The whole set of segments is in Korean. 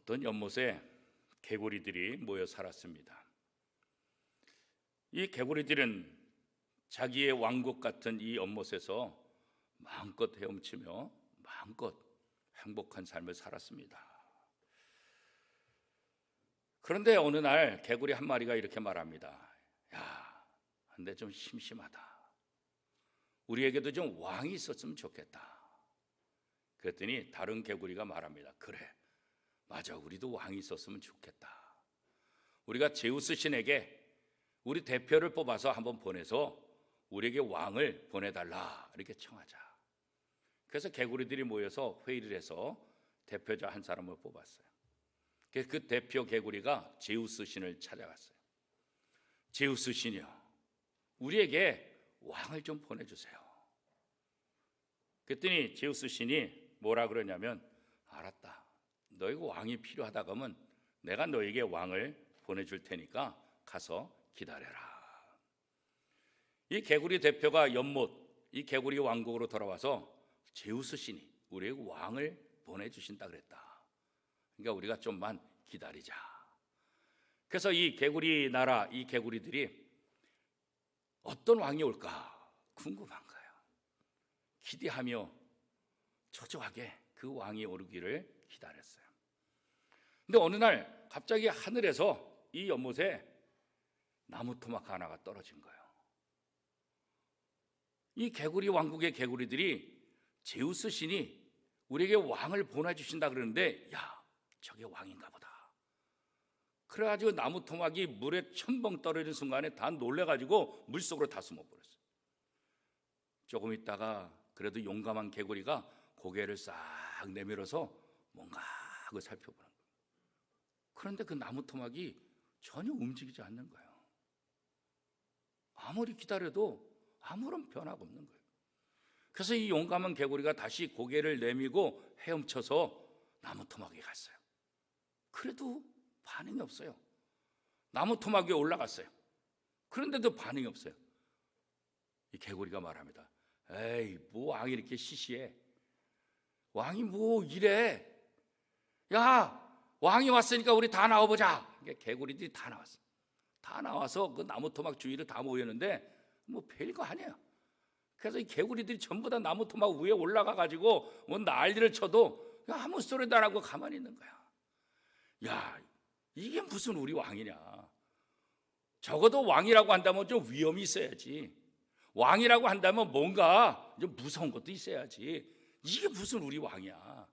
어떤 연못에 개구리들이 모여 살았습니다. 이 개구리들은 자기의 왕국 같은 이 연못에서 마음껏 헤엄치며 마음껏 행복한 삶을 살았습니다. 그런데 어느 날 개구리 한 마리가 이렇게 말합니다. 야, 근데 좀 심심하다. 우리에게도 좀 왕이 있었으면 좋겠다. 그랬더니 다른 개구리가 말합니다. 그래, 맞아, 우리도 왕이 있었으면 좋겠다. 우리가 제우스 신에게 우리 대표를 뽑아서 한번 보내서 우리에게 왕을 보내달라 이렇게 청하자. 그래서 개구리들이 모여서 회의를 해서 대표자 한 사람을 뽑았어요. 그 대표 개구리가 제우스 신을 찾아갔어요. 제우스 신이요, 우리에게 왕을 좀 보내주세요. 그랬더니 제우스 신이 뭐라 그러냐면, 알았다, 너희가 왕이 필요하다 그러면 내가 너에게 왕을 보내줄 테니까 가서 기다려라. 이 개구리 대표가 연못, 이 개구리 왕국으로 돌아와서 제우스 신이 우리에게 왕을 보내주신다 그랬다. 그러니까 우리가 좀만 기다리자. 그래서 이 개구리 나라, 이 개구리들이 어떤 왕이 올까 궁금한 거예요. 기대하며 초조하게 그 왕이 오르기를 기다렸어요. 근데 어느 날 갑자기 하늘에서 이 연못에 나무 토막 하나가 떨어진 거예요. 이 개구리 왕국의 개구리들이 제우스 신이 우리에게 왕을 보내주신다 그러는데, 야, 저게 왕인가 보다. 그래가지고 나무 토막이 물에 첨벙 떨어진 순간에 다 놀래가지고 물속으로 다 숨어버렸어요. 조금 있다가 그래도 용감한 개구리가 고개를 싹 내밀어서 뭔가 하고 살펴보는 거예요. 그런데 그 나무 토막이 전혀 움직이지 않는 거예요. 아무리 기다려도 아무런 변화가 없는 거예요. 그래서 이 용감한 개구리가 다시 고개를 내밀고 헤엄쳐서 나무 토막에 갔어요. 그래도 반응이 없어요. 나무 토막 위에 올라갔어요. 그런데도 반응이 없어요. 이 개구리가 말합니다. 에이, 뭐 왕이 이렇게 시시해? 왕이 뭐 이래? 야, 왕이 왔으니까 우리 다 나와보자. 개구리들이 다 나왔어. 다 나와서 그 나무 토막 주위를 다 모였는데 뭐 별거 아니에요. 그래서 이 개구리들이 전부 다 나무 토막 위에 올라가 가지고 뭐 난리를 쳐도 아무 소리도 안 하고 가만히 있는 거야. 야, 이게 무슨 우리 왕이냐? 적어도 왕이라고 한다면 좀 위험이 있어야지. 왕이라고 한다면 뭔가 좀 무서운 것도 있어야지. 이게 무슨 우리 왕이야?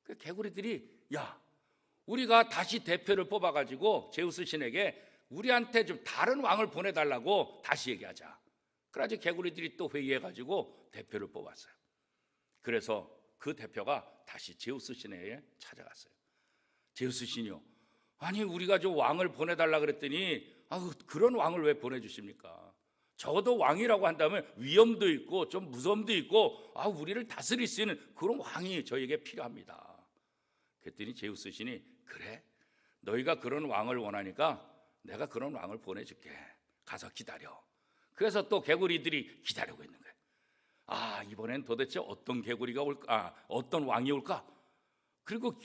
그 개구리들이, 야, 우리가 다시 대표를 뽑아가지고 제우스 신에게 우리한테 좀 다른 왕을 보내달라고 다시 얘기하자. 그래가지고 개구리들이 또 회의해가지고 대표를 뽑았어요. 그래서 그 대표가 다시 제우스 신에게 찾아갔어요. 제우스 신이요, 아니 우리가 좀 왕을 보내달라 그랬더니 그런 왕을 왜 보내주십니까? 적어도 왕이라고 한다면 위엄도 있고 좀 무서움도 있고 우리를 다스릴 수 있는 그런 왕이 저에게 필요합니다. 그랬더니 제우스 신이, 그래, 너희가 그런 왕을 원하니까 내가 그런 왕을 보내줄게. 가서 기다려. 그래서 또 개구리들이 기다리고 있는 거예요. 이번엔 도대체 어떤 개구리가 올까? 어떤 왕이 올까? 그리고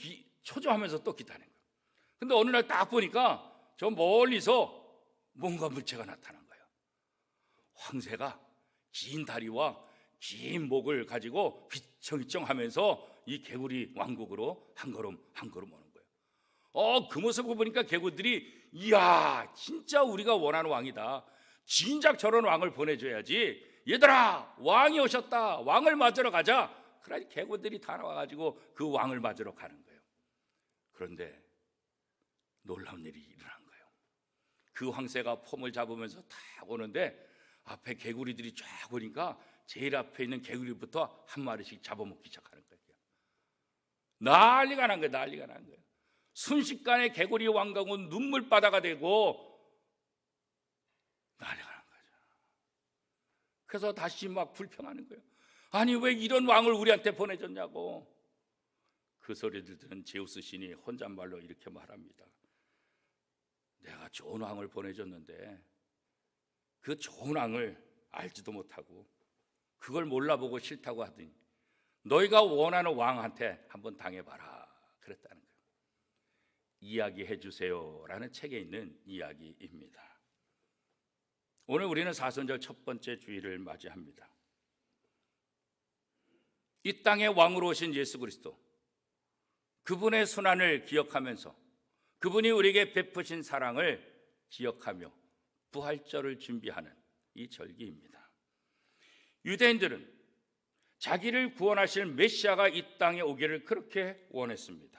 초조하면서 또 기다리는 거예요. 근데 어느 날 딱 보니까 저 멀리서 뭔가 물체가 나타난 거예요. 황새가 긴 다리와 긴 목을 가지고 휘청휘청하면서 이 개구리 왕국으로 한 걸음 한 걸음 오는 거예요. 그 모습을 보니까 개구리들이, 이야, 진짜 우리가 원하는 왕이다. 진작 저런 왕을 보내줘야지. 얘들아, 왕이 오셨다. 왕을 맞으러 가자. 그러니 개구리들이 다 나와가지고 그 왕을 맞으러 가는 거예요. 그런데 놀라운 일이 일어난 거예요. 그 황새가 폼을 잡으면서 탁 오는데 앞에 개구리들이 쫙 오니까 제일 앞에 있는 개구리부터 한 마리씩 잡아먹기 시작하는 거예요. 난리가 난 거예요. 난리가 난 거예요. 순식간에 개구리 왕국은 눈물바다가 되고 난리가 난 거죠. 그래서 다시 막 불평하는 거예요. 아니 왜 이런 왕을 우리한테 보내줬냐고. 그 소리를 들은 제우스 신이 혼잣말로 이렇게 말합니다. 내가 좋은 왕을 보내줬는데 그 좋은 왕을 알지도 못하고 그걸 몰라보고 싫다고 하더니 너희가 원하는 왕한테 한번 당해봐라 그랬다는 거예요. 이야기해 주세요라는 책에 있는 이야기입니다. 오늘 우리는 사순절 첫 번째 주일을 맞이합니다. 이 땅의 왕으로 오신 예수 그리스도, 그분의 순환을 기억하면서 그분이 우리에게 베푸신 사랑을 기억하며 부활절을 준비하는 이 절기입니다. 유대인들은 자기를 구원하실 메시아가 이 땅에 오기를 그렇게 원했습니다.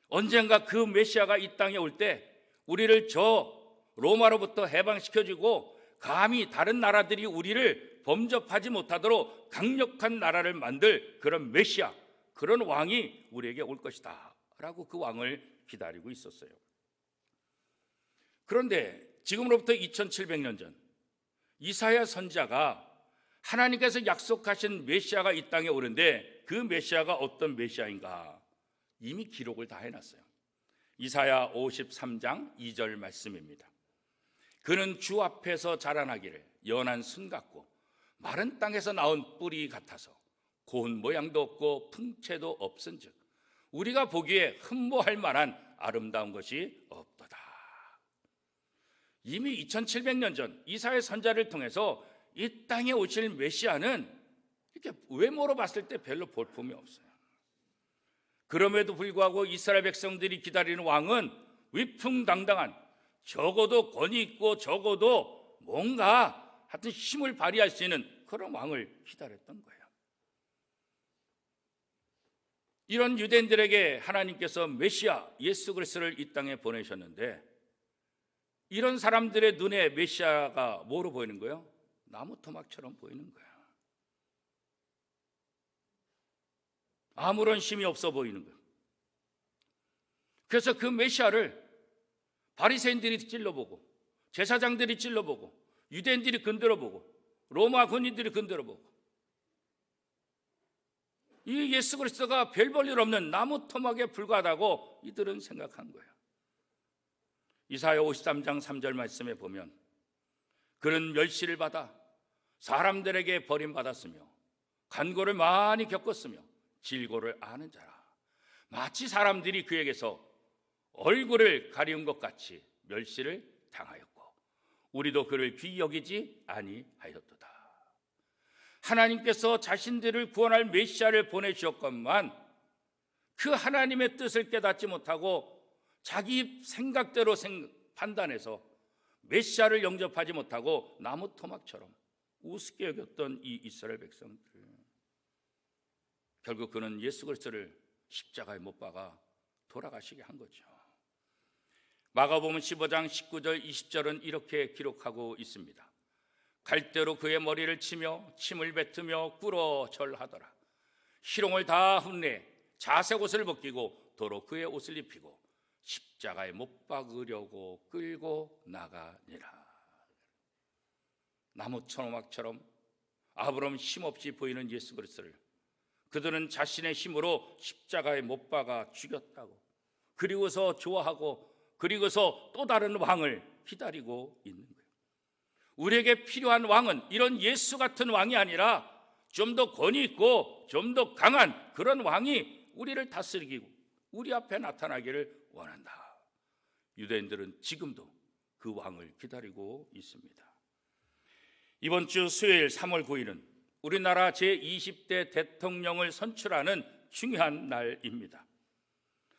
언젠가 그 메시아가 이 땅에 올 때 우리를 저 로마로부터 해방시켜주고 감히 다른 나라들이 우리를 범접하지 못하도록 강력한 나라를 만들 그런 메시아, 그런 왕이 우리에게 올 것이다 라고 그 왕을 기다리고 있었어요. 그런데 지금으로부터 2700년 전 이사야 선지자가 하나님께서 약속하신 메시아가 이 땅에 오는데 그 메시아가 어떤 메시아인가 이미 기록을 다 해놨어요. 이사야 53장 2절 말씀입니다. 그는 주 앞에서 자라나기를 연한 순 같고 마른 땅에서 나온 뿌리 같아서 고운 모양도 없고 풍채도 없은즉 우리가 보기에 흠모할 만한 아름다운 것이 없도다. 이미 2700년 전 이사야 선지자를 통해서 이 땅에 오실 메시아는 이렇게 외모로 봤을 때 별로 볼품이 없어요. 그럼에도 불구하고 이스라엘 백성들이 기다리는 왕은 위풍당당한, 적어도 권위 있고 적어도 뭔가 하여튼 힘을 발휘할 수 있는 그런 왕을 기다렸던 거예요. 이런 유대인들에게 하나님께서 메시아 예수 그리스도를 이 땅에 보내셨는데 이런 사람들의 눈에 메시아가 뭐로 보이는 거예요? 나무 토막처럼 보이는 거예요. 아무런 힘이 없어 보이는 거예요. 그래서 그 메시아를 바리새인들이 찔러보고 제사장들이 찔러보고 유대인들이 건드려보고 로마 군인들이 건드려보고 이 예수 그리스도가 별 볼 일 없는 나무 토막에 불과하다고 이들은 생각한 거예요. 이사야 53장 3절 말씀에 보면 그는 멸시를 받아 사람들에게 버림받았으며 간고를 많이 겪었으며 질고를 아는 자라. 마치 사람들이 그에게서 얼굴을 가리운 것 같이 멸시를 당하였고 우리도 그를 귀히 여기지 아니하였도다. 하나님께서 자신들을 구원할 메시아를 보내주셨건만 그 하나님의 뜻을 깨닫지 못하고 자기 생각대로 판단해서 메시아를 영접하지 못하고 나무 토막처럼 우습게 여겼던 이 이스라엘 백성들, 결국 그는 예수 그리스도를 십자가에 못 박아 돌아가시게 한 거죠. 마가복음 15장 19절 20절은 이렇게 기록하고 있습니다. 갈대로 그의 머리를 치며 침을 뱉으며 꿇어 절하더라. 희롱을 다 훈내 자색 옷을 벗기고 도로 그의 옷을 입히고 십자가에 못 박으려고 끌고 나가니라. 나무 토막처럼 아무런 힘없이 보이는 예수 그리스도를 그들은 자신의 힘으로 십자가에 못 박아 죽였다고, 그리고서 좋아하고 그리고서 또 다른 왕을 기다리고 있는 거예요. 우리에게 필요한 왕은 이런 예수 같은 왕이 아니라 좀 더 권위 있고 좀 더 강한 그런 왕이 우리를 다스리고 우리 앞에 나타나기를 원한다. 유대인들은 지금도 그 왕을 기다리고 있습니다. 이번 주 수요일 3월 9일은 우리나라 제20대 대통령을 선출하는 중요한 날입니다.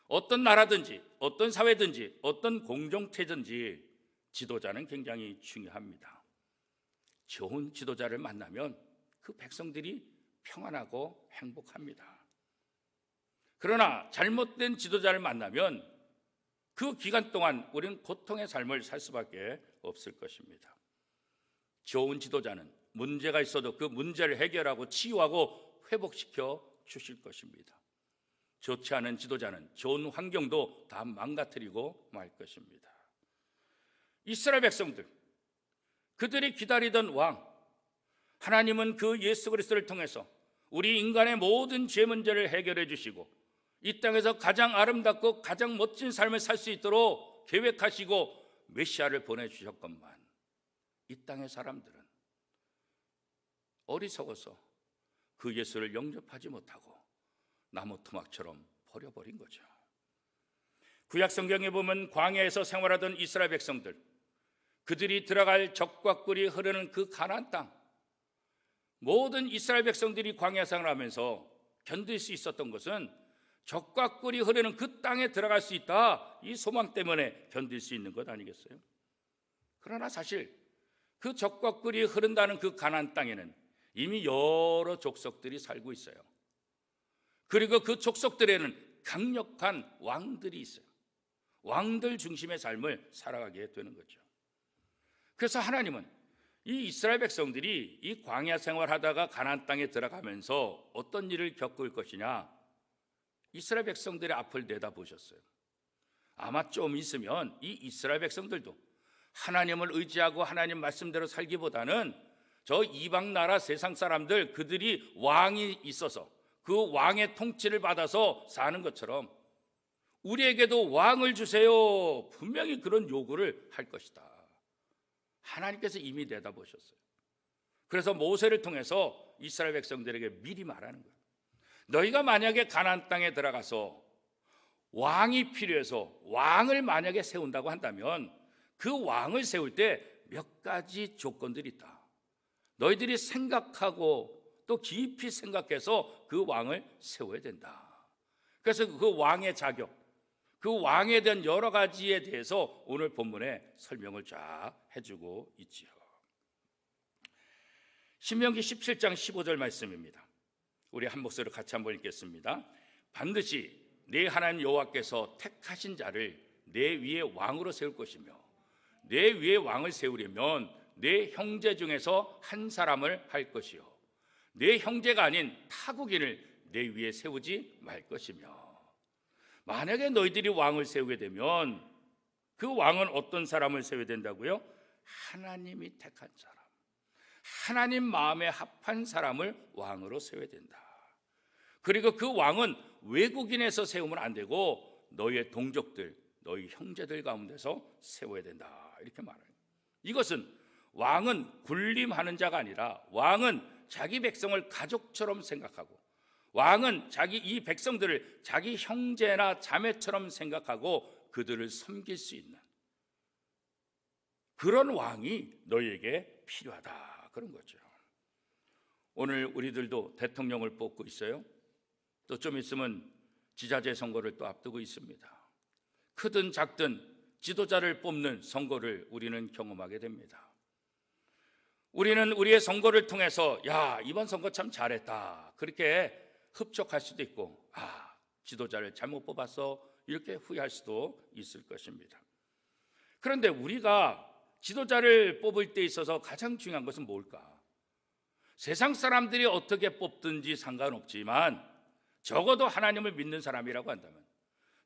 어떤 나라든지 어떤 사회든지 어떤 공동체든지 지도자는 굉장히 중요합니다. 좋은 지도자를 만나면 그 백성들이 평안하고 행복합니다. 그러나 잘못된 지도자를 만나면 그 기간 동안 우리는 고통의 삶을 살 수밖에 없을 것입니다. 좋은 지도자는 문제가 있어도 그 문제를 해결하고 치유하고 회복시켜 주실 것입니다. 좋지 않은 지도자는 좋은 환경도 다 망가뜨리고 말 것입니다. 이스라엘 백성들, 그들이 기다리던 왕, 하나님은 그 예수 그리스도를 통해서 우리 인간의 모든 죄 문제를 해결해 주시고 이 땅에서 가장 아름답고 가장 멋진 삶을 살 수 있도록 계획하시고 메시아를 보내주셨건만 이 땅의 사람들은 어리석어서 그 예수를 영접하지 못하고 나무 토막처럼 버려버린 거죠. 구약 성경에 보면 광야에서 생활하던 이스라엘 백성들, 그들이 들어갈 적과 꿀이 흐르는 그 가나안 땅, 모든 이스라엘 백성들이 광야 생활을 하면서 견딜 수 있었던 것은 적과 꿀이 흐르는 그 땅에 들어갈 수 있다, 이 소망 때문에 견딜 수 있는 것 아니겠어요? 그러나 사실 그 적과 꿀이 흐른다는 그 가나안 땅에는 이미 여러 족속들이 살고 있어요. 그리고 그 족속들에는 강력한 왕들이 있어요. 왕들 중심의 삶을 살아가게 되는 거죠. 그래서 하나님은 이 이스라엘 백성들이 이 광야 생활하다가 가나안 땅에 들어가면서 어떤 일을 겪을 것이냐, 이스라엘 백성들의 앞을 내다보셨어요. 아마 좀 있으면 이 이스라엘 백성들도 하나님을 의지하고 하나님 말씀대로 살기보다는 저 이방 나라 세상 사람들, 그들이 왕이 있어서 그 왕의 통치를 받아서 사는 것처럼 우리에게도 왕을 주세요, 분명히 그런 요구를 할 것이다. 하나님께서 이미 내다보셨어요. 그래서 모세를 통해서 이스라엘 백성들에게 미리 말하는 거예요. 너희가 만약에 가나안 땅에 들어가서 왕이 필요해서 왕을 만약에 세운다고 한다면 그 왕을 세울 때 몇 가지 조건들이 있다. 너희들이 생각하고 또 깊이 생각해서 그 왕을 세워야 된다. 그래서 그 왕의 자격, 그 왕에 대한 여러 가지에 대해서 오늘 본문에 설명을 쫙 해주고 있지요. 신명기 17장 15절 말씀입니다. 우리 한 목소리로 같이 한번 읽겠습니다. 반드시 네 하나님 여호와께서 택하신 자를 내 위에 왕으로 세울 것이며 내 위에 왕을 세우려면 내 형제 중에서 한 사람을 할 것이요 내 형제가 아닌 타국인을 내 위에 세우지 말 것이며, 만약에 너희들이 왕을 세우게 되면 그 왕은 어떤 사람을 세워야 된다고요? 하나님이 택한 사람, 하나님 마음에 합한 사람을 왕으로 세워야 된다. 그리고 그 왕은 외국인에서 세우면 안 되고 너희의 동족들, 너희 형제들 가운데서 세워야 된다, 이렇게 말해요. 이것은 왕은 군림하는 자가 아니라 왕은 자기 백성을 가족처럼 생각하고 왕은 이 백성들을 자기 형제나 자매처럼 생각하고 그들을 섬길 수 있는 그런 왕이 너희에게 필요하다, 그런 거죠. 오늘 우리들도 대통령을 뽑고 있어요. 또 좀 있으면 지자체 선거를 또 앞두고 있습니다. 크든 작든 지도자를 뽑는 선거를 우리는 경험하게 됩니다. 우리는 우리의 선거를 통해서 이번 선거 참 잘했다, 그렇게 흡족할 수도 있고, 지도자를 잘못 뽑아서 이렇게 후회할 수도 있을 것입니다. 그런데 우리가 지도자를 뽑을 때 있어서 가장 중요한 것은 뭘까? 세상 사람들이 어떻게 뽑든지 상관없지만 적어도 하나님을 믿는 사람이라고 한다면,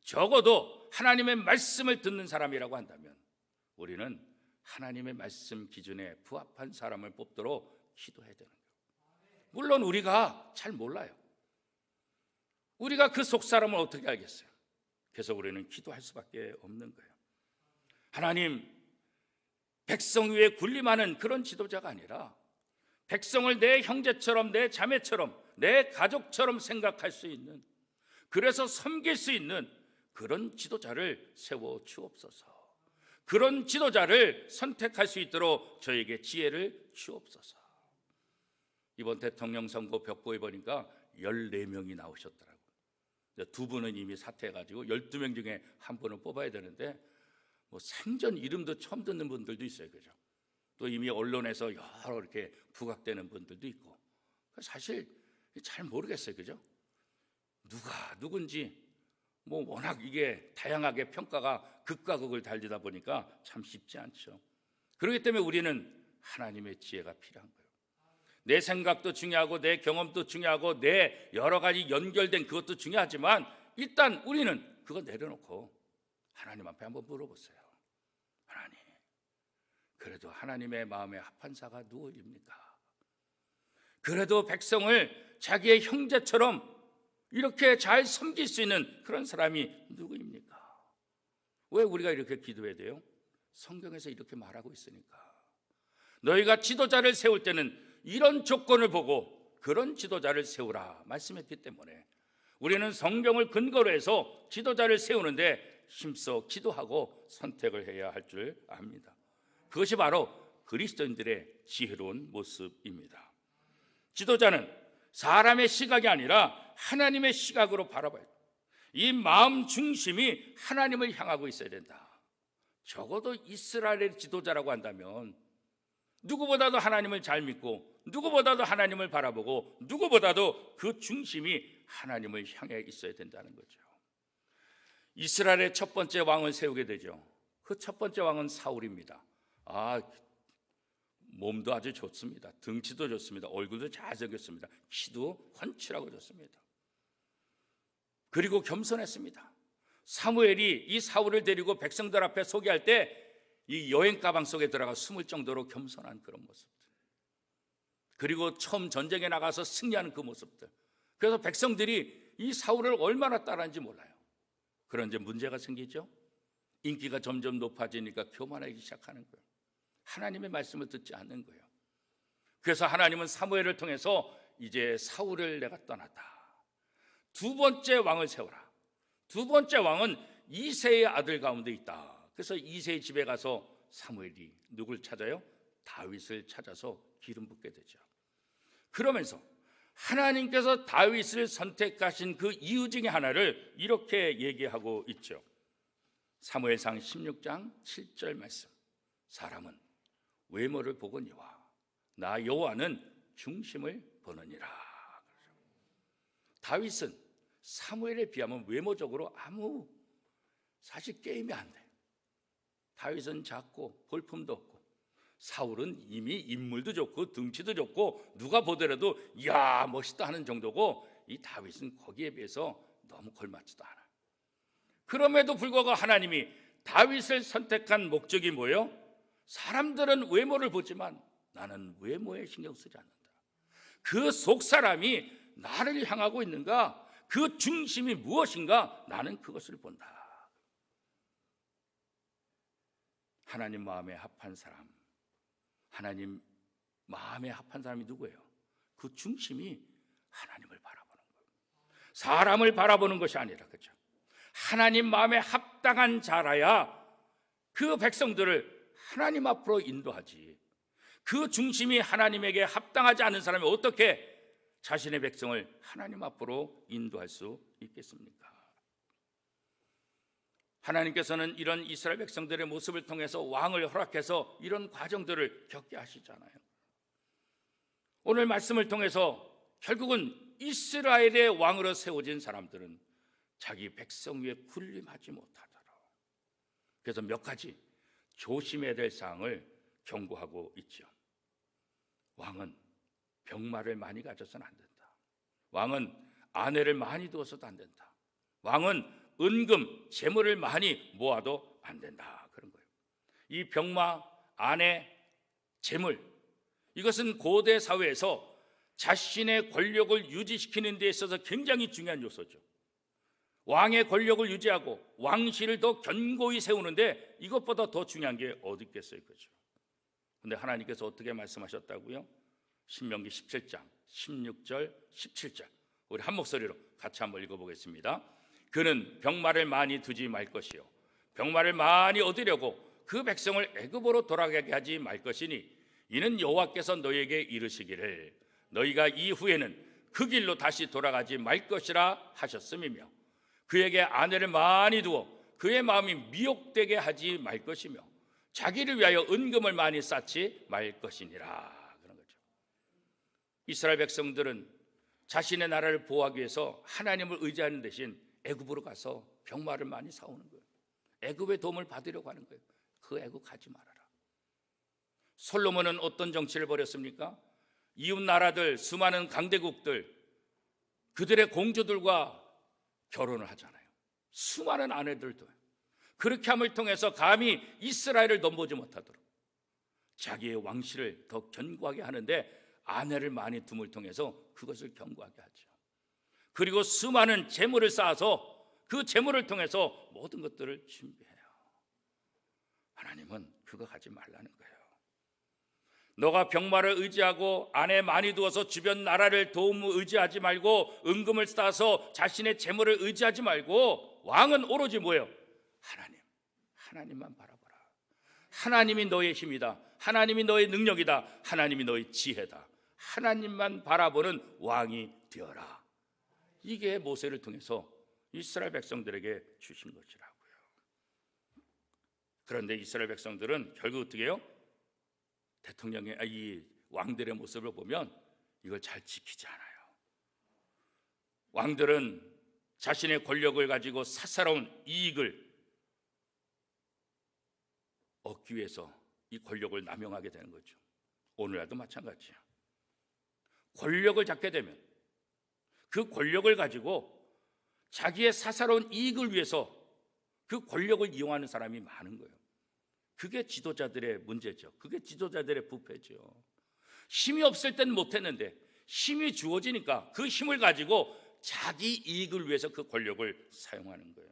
적어도 하나님의 말씀을 듣는 사람이라고 한다면 우리는 하나님의 말씀 기준에 부합한 사람을 뽑도록 기도해야 되는 거예요. 물론 우리가 잘 몰라요. 우리가 그 속 사람을 어떻게 알겠어요? 그래서 우리는 기도할 수밖에 없는 거예요. 하나님, 백성 위에 군림하는 그런 지도자가 아니라 백성을 내 형제처럼, 내 자매처럼, 내 가족처럼 생각할 수 있는, 그래서 섬길 수 있는 그런 지도자를 세워 주옵소서. 그런 지도자를 선택할 수 있도록 저에게 지혜를 주옵소서. 이번 대통령 선거 벽보에 보니까 14명이 나오셨더라고요. 2분은 이미 사퇴해가지고 12명 중에 한 분을 뽑아야 되는데 생전 이름도 처음 듣는 분들도 있어요. 그죠? 또 이미 언론에서 여러 이렇게 부각되는 분들도 있고, 사실 잘 모르겠어요. 그죠? 누가 누군지 워낙 이게 다양하게 평가가 극과 극을 달리다 보니까 참 쉽지 않죠. 그렇기 때문에 우리는 하나님의 지혜가 필요한 거예요. 내 생각도 중요하고 내 경험도 중요하고 내 여러 가지 연결된 그것도 중요하지만 일단 우리는 그거 내려놓고 하나님 앞에 한번 물어보세요. 하나님, 그래도 하나님의 마음에 합한 자가 누구입니까? 그래도 백성을 자기의 형제처럼 이렇게 잘 섬길 수 있는 그런 사람이 누구입니까? 왜 우리가 이렇게 기도해야 돼요? 성경에서 이렇게 말하고 있으니까. 너희가 지도자를 세울 때는 이런 조건을 보고 그런 지도자를 세우라 말씀했기 때문에 우리는 성경을 근거로 해서 지도자를 세우는데 힘써 기도하고 선택을 해야 할 줄 압니다. 그것이 바로 그리스도인들의 지혜로운 모습입니다. 지도자는 사람의 시각이 아니라 하나님의 시각으로 바라봐야 돼요. 이 마음 중심이 하나님을 향하고 있어야 된다. 적어도 이스라엘의 지도자라고 한다면 누구보다도 하나님을 잘 믿고 누구보다도 하나님을 바라보고 누구보다도 그 중심이 하나님을 향해 있어야 된다는 거죠. 이스라엘의 첫 번째 왕을 세우게 되죠. 그 첫 번째 왕은 사울입니다. 몸도 아주 좋습니다. 등치도 좋습니다. 얼굴도 잘생겼습니다. 키도 훤칠하고 좋습니다. 그리고 겸손했습니다. 사무엘이 이 사울을 데리고 백성들 앞에 소개할 때 이 여행 가방 속에 들어가 숨을 정도로 겸손한 그런 모습들, 그리고 처음 전쟁에 나가서 승리하는 그 모습들, 그래서 백성들이 이 사울을 얼마나 따라하는지 몰라요. 그런데 문제가 생기죠. 인기가 점점 높아지니까 교만하기 시작하는 거예요. 하나님의 말씀을 듣지 않는 거예요. 그래서 하나님은 사무엘을 통해서 이제 사울을 내가 떠났다, 두 번째 왕을 세워라. 두 번째 왕은 이새의 아들 가운데 있다. 그래서 이새의 집에 가서 사무엘이 누굴 찾아요? 다윗을 찾아서 기름 붓게 되죠. 그러면서 하나님께서 다윗을 선택하신 그 이유 중에 하나를 이렇게 얘기하고 있죠. 사무엘상 16장 7절 말씀. 사람은 외모를 보거니와 나 여호와는 중심을 보느니라. 다윗은 사무엘에 비하면 외모적으로 아무 사실 게임이 안 돼요. 다윗은 작고 볼품도 없고, 사울은 이미 인물도 좋고 등치도 좋고 누가 보더라도 이야 멋있다 하는 정도고, 이 다윗은 거기에 비해서 너무 걸맞지도 않아. 그럼에도 불구하고 하나님이 다윗을 선택한 목적이 뭐예요? 사람들은 외모를 보지만 나는 외모에 신경 쓰지 않는다. 그 속 사람이 나를 향하고 있는가, 그 중심이 무엇인가, 나는 그것을 본다. 하나님 마음에 합한 사람, 하나님 마음에 합한 사람이 누구예요? 그 중심이 하나님을 바라보는 거예요. 사람을 바라보는 것이 아니라, 그렇죠? 하나님 마음에 합당한 자라야 그 백성들을 하나님 앞으로 인도하지. 그 중심이 하나님에게 합당하지 않은 사람이 어떻게 자신의 백성을 하나님 앞으로 인도할 수 있겠습니까? 하나님께서는 이런 이스라엘 백성들의 모습을 통해서 왕을 허락해서 이런 과정들을 겪게 하시잖아요. 오늘 말씀을 통해서 결국은 이스라엘의 왕으로 세워진 사람들은 자기 백성 위에 군림하지 못하더라. 그래서 몇 가지 조심해야 될 사항을 경고하고 있죠. 왕은 병마를 많이 가져서는 안 된다. 왕은 아내를 많이 두어서도 안 된다. 왕은 은금, 재물을 많이 모아도 안 된다. 그런 거예요. 이 병마, 아내, 재물, 이것은 고대 사회에서 자신의 권력을 유지시키는 데 있어서 굉장히 중요한 요소죠. 왕의 권력을 유지하고 왕실을 더 견고히 세우는데 이것보다 더 중요한 게 어디 있겠어요, 그렇죠? 근데 하나님께서 어떻게 말씀하셨다고요? 신명기 17장 16절 17절 우리 한 목소리로 같이 한번 읽어보겠습니다. 그는 병마를 많이 두지 말 것이요 병마를 많이 얻으려고 그 백성을 애굽으로 돌아가게 하지 말 것이니 이는 여호와께서 너희에게 이르시기를 너희가 이후에는 그 길로 다시 돌아가지 말 것이라 하셨음이며 그에게 아내를 많이 두어 그의 마음이 미혹되게 하지 말 것이며 자기를 위하여 은금을 많이 쌓지 말 것이니라. 그런 거죠. 이스라엘 백성들은 자신의 나라를 보호하기 위해서 하나님을 의지하는 대신 애굽으로 가서 병마를 많이 사오는 거예요. 애굽의 도움을 받으려고 하는 거예요. 그 애굽 가지 말아라. 솔로몬은 어떤 정치를 벌였습니까? 이웃 나라들, 수많은 강대국들, 그들의 공주들과 결혼을 하잖아요. 수많은 아내들도. 그렇게 함을 통해서 감히 이스라엘을 넘보지 못하도록 자기의 왕실을 더 견고하게 하는데 아내를 많이 둠을 통해서 그것을 견고하게 하죠. 그리고 수많은 재물을 쌓아서 그 재물을 통해서 모든 것들을 준비해요. 하나님은 그거 하지 말라는 거예요. 너가 병마를 의지하고 아내 많이 두어서 주변 나라를 도움을 의지하지 말고 은금을 쌓아서 자신의 재물을 의지하지 말고 왕은 오로지 뭐예요? 하나님만 바라보라. 하나님이 너의 힘이다. 하나님이 너의 능력이다. 하나님이 너의 지혜다. 하나님만 바라보는 왕이 되어라. 이게 모세를 통해서 이스라엘 백성들에게 주신 것이라고요. 그런데 이스라엘 백성들은 결국 어떻게 해요? 대통령의 이 왕들의 모습을 보면 이걸 잘 지키지 않아요. 왕들은 자신의 권력을 가지고 사사로운 이익을 얻기 위해서 이 권력을 남용하게 되는 거죠. 오늘날도 마찬가지예요. 권력을 잡게 되면 그 권력을 가지고 자기의 사사로운 이익을 위해서 그 권력을 이용하는 사람이 많은 거예요. 그게 지도자들의 문제죠. 그게 지도자들의 부패죠. 힘이 없을 땐 못했는데 힘이 주어지니까 그 힘을 가지고 자기 이익을 위해서 그 권력을 사용하는 거예요.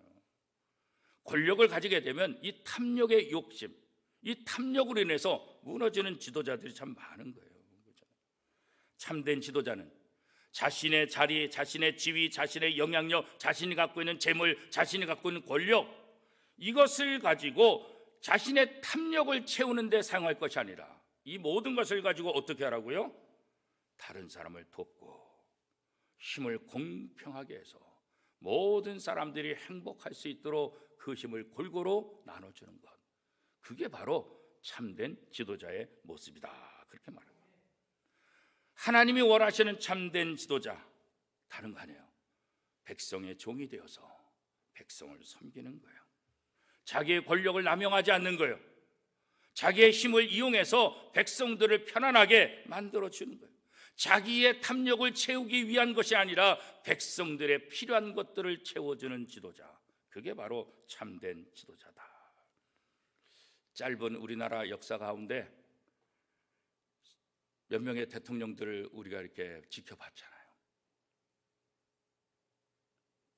권력을 가지게 되면 이 탐욕의 욕심, 이 탐욕으로 인해서 무너지는 지도자들이 참 많은 거예요. 참된 지도자는 자신의 자리, 자신의 지위, 자신의 영향력, 자신이 갖고 있는 재물, 자신이 갖고 있는 권력, 이것을 가지고 자신의 탐욕을 채우는 데 사용할 것이 아니라 이 모든 것을 가지고 어떻게 하라고요? 다른 사람을 돕고 힘을 공평하게 해서 모든 사람들이 행복할 수 있도록 그 힘을 골고루 나눠주는 것, 그게 바로 참된 지도자의 모습이다, 그렇게 말합니다. 하나님이 원하시는 참된 지도자, 다른 거 아니에요. 백성의 종이 되어서 백성을 섬기는 거예요. 자기의 권력을 남용하지 않는 거예요. 자기의 힘을 이용해서 백성들을 편안하게 만들어주는 거예요. 자기의 탐욕을 채우기 위한 것이 아니라 백성들의 필요한 것들을 채워주는 지도자, 그게 바로 참된 지도자다. 짧은 우리나라 역사 가운데 몇 명의 대통령들을 우리가 이렇게 지켜봤잖아요.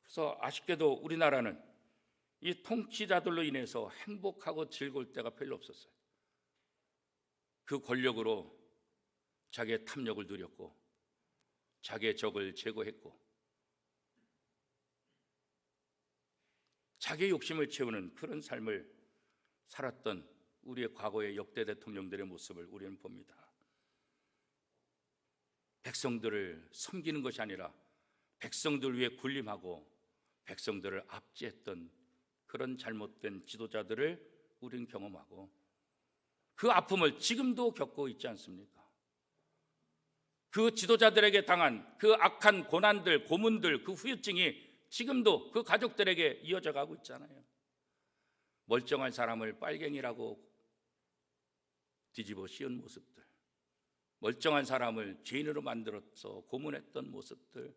그래서 아쉽게도 우리나라는 이 통치자들로 인해서 행복하고 즐거울 때가 별로 없었어요. 그 권력으로 자기의 탐욕을 누렸고 자기의 적을 제거했고 자기의 욕심을 채우는 그런 삶을 살았던 우리의 과거의 역대 대통령들의 모습을 우리는 봅니다. 백성들을 섬기는 것이 아니라 백성들 위해 군림하고 백성들을 압제했던 그런 잘못된 지도자들을 우리는 경험하고 그 아픔을 지금도 겪고 있지 않습니까? 그 지도자들에게 당한 그 악한 고난들, 고문들, 그 후유증이 지금도 그 가족들에게 이어져 가고 있잖아요. 멀쩡한 사람을 빨갱이라고 뒤집어 씌운 모습들, 멀쩡한 사람을 죄인으로 만들어서 고문했던 모습들,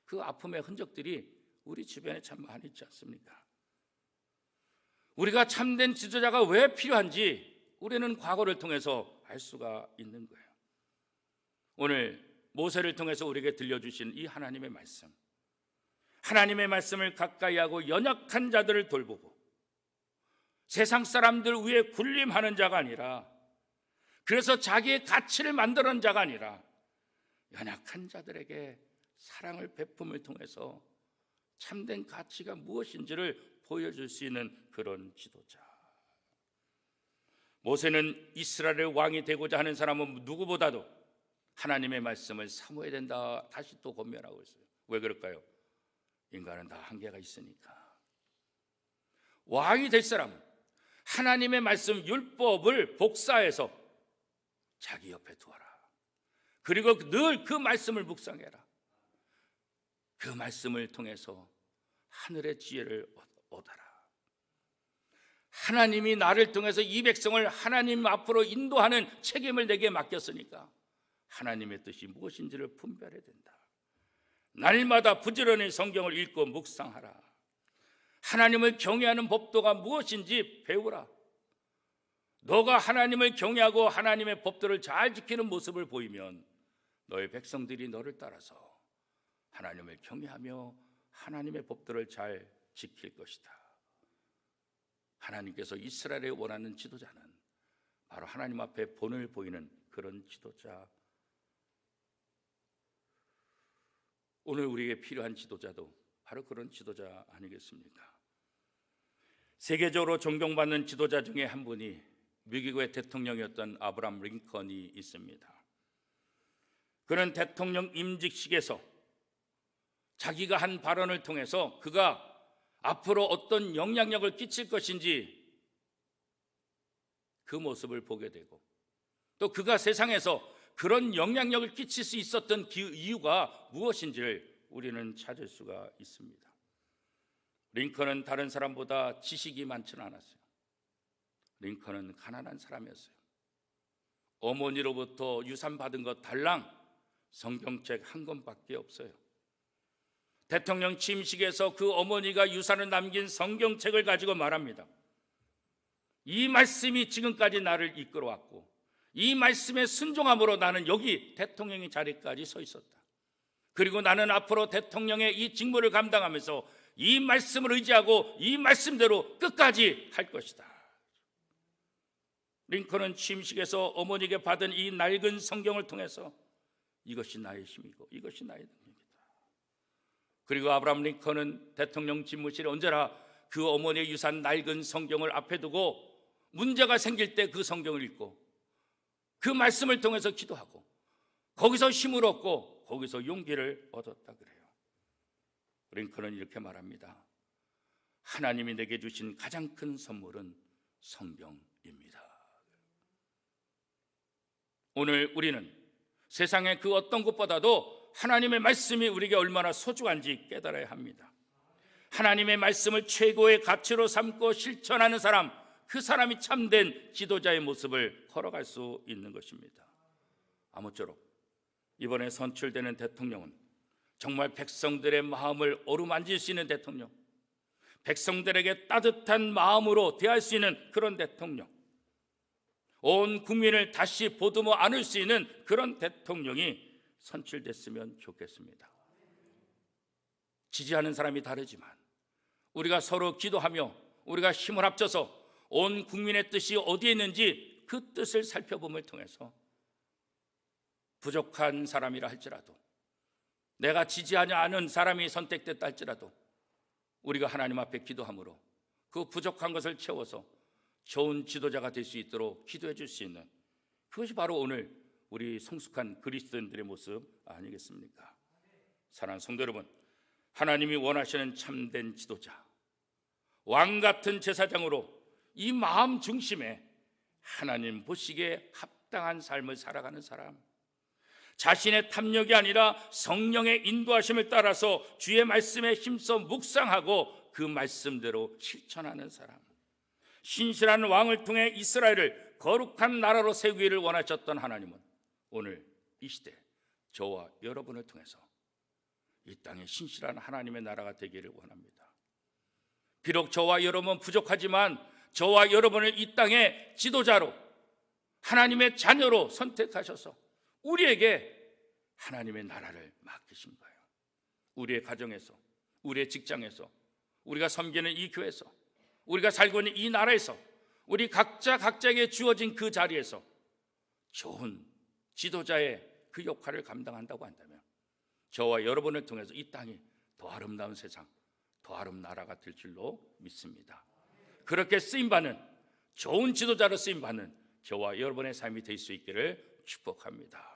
그 아픔의 흔적들이 우리 주변에 참 많이 있지 않습니까? 우리가 참된 지도자가 왜 필요한지 우리는 과거를 통해서 알 수가 있는 거예요. 오늘 모세를 통해서 우리에게 들려주신 이 하나님의 말씀, 하나님의 말씀을 가까이 하고 연약한 자들을 돌보고 세상 사람들 위에 군림하는 자가 아니라, 그래서 자기의 가치를 만드는 자가 아니라 연약한 자들에게 사랑을 베품을 통해서 참된 가치가 무엇인지를 보여줄 수 있는 그런 지도자. 모세는 이스라엘의 왕이 되고자 하는 사람은 누구보다도 하나님의 말씀을 사모해야 된다, 다시 또 권면하고 있어요. 왜 그럴까요? 인간은 다 한계가 있으니까. 왕이 될 사람은 하나님의 말씀 율법을 복사해서 자기 옆에 두어라. 그리고 늘 그 말씀을 묵상해라. 그 말씀을 통해서 하늘의 지혜를 얻어라. 하나님이 나를 통해서 이 백성을 하나님 앞으로 인도하는 책임을 내게 맡겼으니까 하나님의 뜻이 무엇인지를 분별해야 된다. 날마다 부지런히 성경을 읽고 묵상하라. 하나님을 경외하는 법도가 무엇인지 배우라. 너가 하나님을 경외하고 하나님의 법도를 잘 지키는 모습을 보이면 너의 백성들이 너를 따라서 하나님을 경외하며 하나님의 법도를 잘 지킬 것이다. 하나님께서 이스라엘에 원하는 지도자는 바로 하나님 앞에 본을 보이는 그런 지도자. 오늘 우리에게 필요한 지도자도 바로 그런 지도자 아니겠습니까? 세계적으로 존경받는 지도자 중에 한 분이 미국의 대통령이었던 아브라함 링컨이 있습니다. 그는 대통령 임직식에서 자기가 한 발언을 통해서 그가 앞으로 어떤 영향력을 끼칠 것인지 그 모습을 보게 되고, 또 그가 세상에서 그런 영향력을 끼칠 수 있었던 그 이유가 무엇인지를 우리는 찾을 수가 있습니다. 링컨은 다른 사람보다 지식이 많지는 않았어요. 링컨은 가난한 사람이었어요. 어머니로부터 유산 받은 것 달랑 성경책 한 권밖에 없어요. 대통령 취임식에서 그 어머니가 유산을 남긴 성경책을 가지고 말합니다. 이 말씀이 지금까지 나를 이끌어왔고, 이 말씀에 순종함으로 나는 여기 대통령의 자리까지 서 있었다. 그리고 나는 앞으로 대통령의 이 직무를 감당하면서 이 말씀을 의지하고 이 말씀대로 끝까지 할 것이다. 링컨은 취임식에서 어머니에게 받은 이 낡은 성경을 통해서 이것이 나의 힘이고 이것이 나의 능력이다. 그리고 아브라함 링컨은 대통령 집무실에 언제나 그 어머니의 유산 낡은 성경을 앞에 두고 문제가 생길 때 그 성경을 읽고 그 말씀을 통해서 기도하고 거기서 힘을 얻고 거기서 용기를 얻었다 그래요. 링컨은 이렇게 말합니다. 하나님이 내게 주신 가장 큰 선물은 성경입니다. 오늘 우리는 세상의 그 어떤 것보다도 하나님의 말씀이 우리에게 얼마나 소중한지 깨달아야 합니다. 하나님의 말씀을 최고의 가치로 삼고 실천하는 사람, 그 사람이 참된 지도자의 모습을 걸어갈 수 있는 것입니다. 아무쪼록 이번에 선출되는 대통령은 정말 백성들의 마음을 어루만질 수 있는 대통령, 백성들에게 따뜻한 마음으로 대할 수 있는 그런 대통령, 온 국민을 다시 보듬어 안을 수 있는 그런 대통령이 선출됐으면 좋겠습니다. 지지하는 사람이 다르지만 우리가 서로 기도하며 우리가 힘을 합쳐서 온 국민의 뜻이 어디에 있는지 그 뜻을 살펴봄을 통해서 부족한 사람이라 할지라도, 내가 지지하지 않은 사람이 선택됐다 할지라도 우리가 하나님 앞에 기도함으로 그 부족한 것을 채워서 좋은 지도자가 될 수 있도록 기도해 줄 수 있는, 그것이 바로 오늘 우리 성숙한 그리스도인들의 모습 아니겠습니까? 사랑하는 성도 여러분, 하나님이 원하시는 참된 지도자, 왕 같은 제사장으로 이 마음 중심에 하나님 보시기에 합당한 삶을 살아가는 사람, 자신의 탐욕이 아니라 성령의 인도하심을 따라서 주의 말씀에 힘써 묵상하고 그 말씀대로 실천하는 사람, 신실한 왕을 통해 이스라엘을 거룩한 나라로 세우기를 원하셨던 하나님은 오늘 이 시대 저와 여러분을 통해서 이 땅에 신실한 하나님의 나라가 되기를 원합니다. 비록 저와 여러분은 부족하지만 저와 여러분을 이 땅의 지도자로, 하나님의 자녀로 선택하셔서 우리에게 하나님의 나라를 맡기신 거예요. 우리의 가정에서, 우리의 직장에서, 우리가 섬기는 이 교회에서, 우리가 살고 있는 이 나라에서, 우리 각자에게 주어진 그 자리에서 좋은 지도자의 그 역할을 감당한다고 한다면 저와 여러분을 통해서 이 땅이 더 아름다운 세상, 더 아름다운 나라가 될 줄로 믿습니다. 그렇게 쓰임받는, 좋은 지도자로 쓰임받는 저와 여러분의 삶이 될 수 있기를 축복합니다.